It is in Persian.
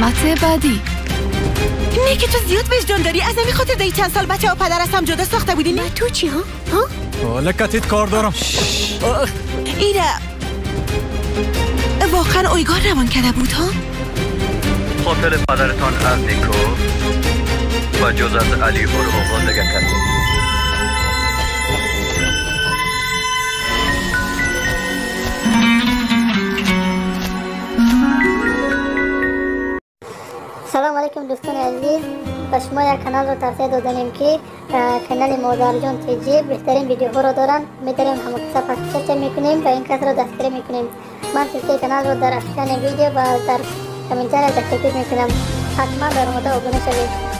قسمت بعدی. نه که تو زیاد وجدان داری. از همین خاطر دایی چند سال بچه و پدر از هم جدا ساخته بودی. نه تو چی ها؟ لکتیت کار دارم. ایره واقعا اویگار روان کرده بود ها؟ خاطر پدرتان از نیکو و جز از علی اوغا نگه کرده. سلام علیکم دوستان عزیز و شما یک کانال رو توسعه دادنیم که کانال مادر جان تیجی بهترین ویدیوها رو دارن. می‌داریم همه کسا پسش میکنیم و این کس رو دستگیری میکنیم. من سلسله کانال رو در افشان ویدیو و در کامنتر دستگیر میکنم. حتما در مورد ابونه شوید.